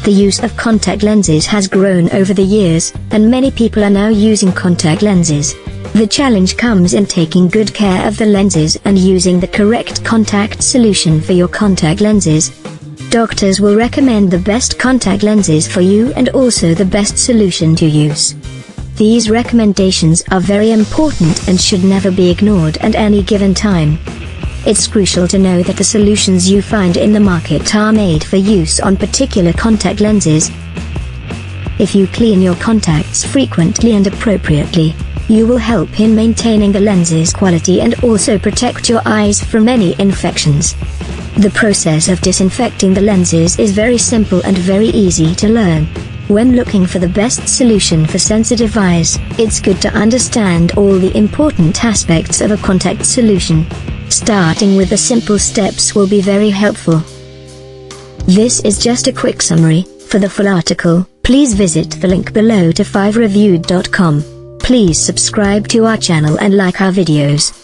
The use of contact lenses has grown over the years, and many people are now using contact lenses. The challenge comes in taking good care of the lenses and using the correct contact solution for your contact lenses. Doctors will recommend the best contact lenses for you and also the best solution to use. These recommendations are very important and should never be ignored at any given time. It's crucial to know that the solutions you find in the market are made for use on particular contact lenses. If you clean your contacts frequently and appropriately, you will help in maintaining the lens's quality and also protect your eyes from any infections. The process of disinfecting the lenses is very simple and very easy to learn. When looking for the best solution for sensitive eyes, it's good to understand all the important aspects of a contact solution. Starting with the simple steps will be very helpful. This is just a quick summary. For the full article, please visit the link below to 5reviewed.com. Please subscribe to our channel and like our videos.